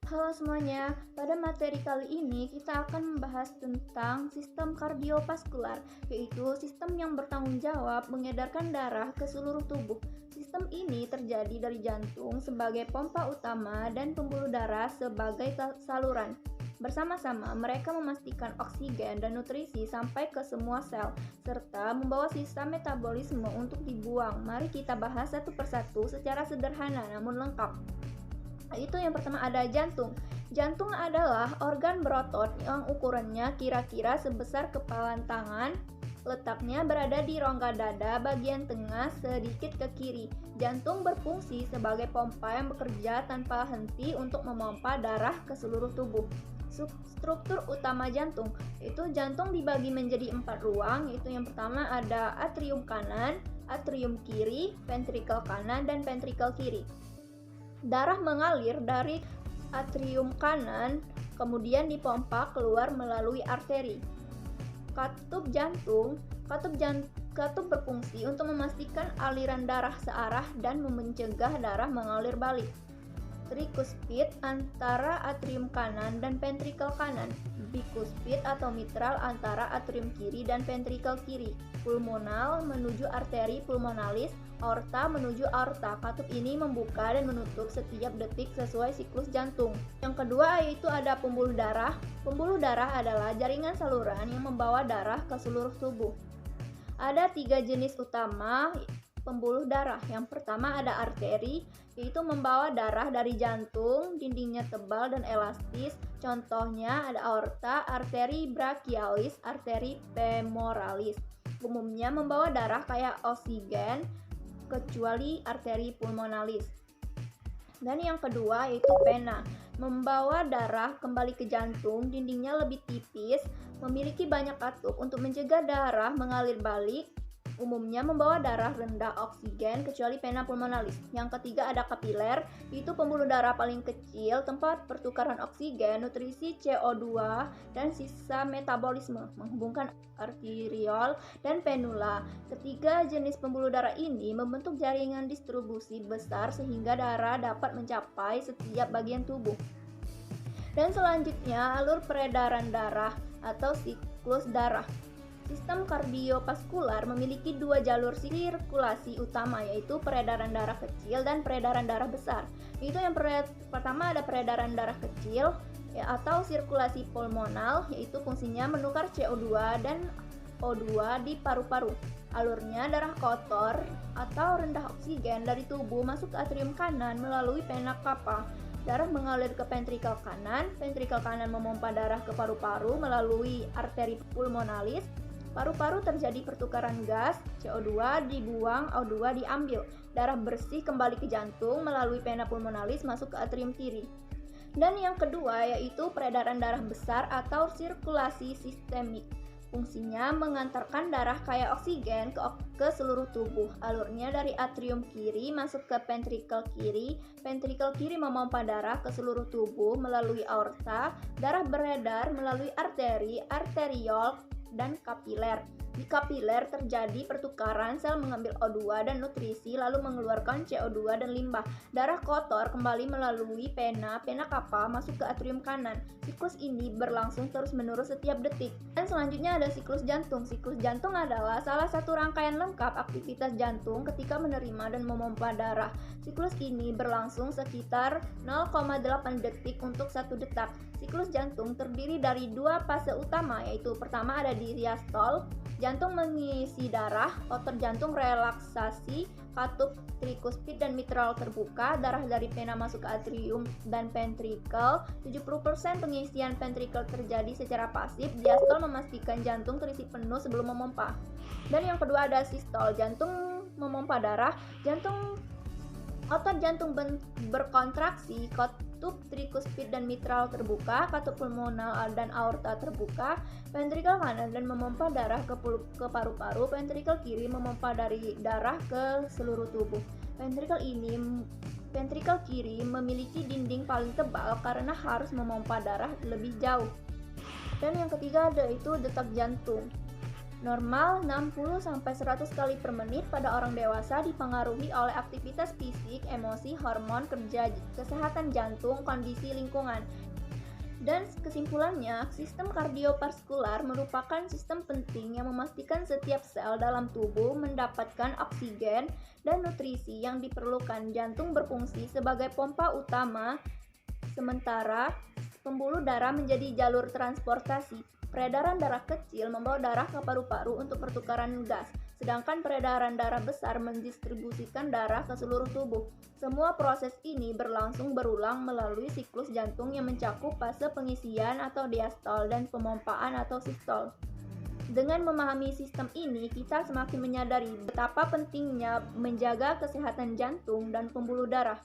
Halo semuanya, pada materi kali ini kita akan membahas tentang sistem kardiovaskular, yaitu sistem yang bertanggung jawab mengedarkan darah ke seluruh tubuh. Sistem ini terjadi dari jantung sebagai pompa utama dan pembuluh darah sebagai saluran. Bersama-sama, mereka memastikan oksigen dan nutrisi sampai ke semua sel, serta membawa sisa metabolisme untuk dibuang. Mari kita bahas satu persatu secara sederhana namun lengkap. Itu yang pertama ada jantung. Jantung adalah organ berotot yang ukurannya kira-kira sebesar kepalan tangan. Letaknya berada di rongga dada bagian tengah sedikit ke kiri. Jantung berfungsi sebagai pompa yang bekerja tanpa henti untuk memompa darah ke seluruh tubuh. Struktur utama jantung, itu jantung dibagi menjadi 4 ruang. Itu yang pertama ada atrium kanan, atrium kiri, ventrikel kanan, dan ventrikel kiri. Darah mengalir dari atrium kanan, kemudian dipompa keluar melalui arteri. Katup berfungsi untuk memastikan aliran darah searah dan mencegah darah mengalir balik. Trikuspid antara atrium kanan dan ventrikel kanan. Bikuspid atau mitral antara atrium kiri dan ventrikel kiri. Pulmonal menuju arteri pulmonalis, aorta menuju aorta. Katup ini membuka dan menutup setiap detik sesuai siklus jantung. Yang kedua yaitu ada pembuluh darah. Pembuluh darah adalah jaringan saluran yang membawa darah ke seluruh tubuh. Ada 3 jenis utama pembuluh darah. Yang pertama ada arteri, yaitu membawa darah dari jantung, dindingnya tebal dan elastis. Contohnya ada aorta, arteri brachialis, arteri femoralis. Umumnya membawa darah kayak oksigen, kecuali arteri pulmonalis. Dan yang kedua yaitu vena, membawa darah kembali ke jantung, dindingnya lebih tipis, memiliki banyak katup untuk mencegah darah mengalir balik. Umumnya membawa darah rendah oksigen kecuali vena pulmonalis. Yang ketiga ada kapiler, itu pembuluh darah paling kecil, tempat pertukaran oksigen, nutrisi CO2, dan sisa metabolisme, menghubungkan arteriol dan venula. Ketiga jenis pembuluh darah ini membentuk jaringan distribusi besar sehingga darah dapat mencapai setiap bagian tubuh. Dan selanjutnya alur peredaran darah atau siklus darah. Sistem kardiovaskular memiliki 2 jalur sirkulasi utama, yaitu peredaran darah kecil dan peredaran darah besar. Itu yang pertama ada peredaran darah kecil atau sirkulasi pulmonal, yaitu fungsinya menukar CO2 dan O2 di paru-paru. Alurnya darah kotor atau rendah oksigen dari tubuh masuk ke atrium kanan melalui vena cava. Darah mengalir ke ventrikel kanan memompa darah ke paru-paru melalui arteri pulmonalis. Paru-paru terjadi pertukaran gas, CO2 dibuang, O2 diambil. Darah bersih kembali ke jantung melalui vena pulmonalis masuk ke atrium kiri. Dan yang kedua yaitu peredaran darah besar atau sirkulasi sistemik. Fungsinya mengantarkan darah kaya oksigen ke seluruh tubuh. Alurnya dari atrium kiri masuk ke ventrikel kiri memompa darah ke seluruh tubuh melalui aorta. Darah beredar melalui arteri, arteriol, dan kapiler. Di kapiler terjadi pertukaran sel mengambil O2 dan nutrisi lalu mengeluarkan CO2 dan limbah. Darah kotor kembali melalui vena cava masuk ke atrium kanan. Siklus ini berlangsung terus-menerus setiap detik. Dan selanjutnya ada siklus jantung. Siklus jantung adalah salah satu rangkaian lengkap aktivitas jantung ketika menerima dan memompa darah. Siklus ini berlangsung sekitar 0,8 detik untuk 1 detak. Siklus jantung terdiri dari 2 fase utama, yaitu pertama ada diastol, jantung mengisi darah, otot jantung relaksasi, katup trikuspid dan mitral terbuka, darah dari vena masuk ke atrium dan ventrikel. 70% pengisian ventrikel terjadi secara pasif. Diastol memastikan jantung terisi penuh sebelum memompa. Dan yang kedua ada sistol, jantung memompa darah, otot jantung berkontraksi, katup trikuspid dan mitral terbuka, katup pulmonal dan aorta terbuka, ventrikel kanan dan memompa darah ke paru-paru, ventrikel kiri memompa dari darah ke seluruh tubuh. Ventrikel ini Ventrikel kiri memiliki dinding paling tebal karena harus memompa darah lebih jauh. Dan yang ketiga yaitu detak jantung. Normal 60-100 kali per menit pada orang dewasa dipengaruhi oleh aktivitas fisik, emosi, hormon, kerja, kesehatan jantung, kondisi lingkungan. Dan kesimpulannya, sistem kardiovaskular merupakan sistem penting yang memastikan setiap sel dalam tubuh mendapatkan oksigen dan nutrisi yang diperlukan. Jantung berfungsi sebagai pompa utama, sementara pembuluh darah menjadi jalur transportasi. Peredaran darah kecil membawa darah ke paru-paru untuk pertukaran gas, sedangkan peredaran darah besar mendistribusikan darah ke seluruh tubuh. Semua proses ini berlangsung berulang melalui siklus jantung yang mencakup fase pengisian atau diastol dan pemompaan atau sistol. Dengan memahami sistem ini, kita semakin menyadari betapa pentingnya menjaga kesehatan jantung dan pembuluh darah.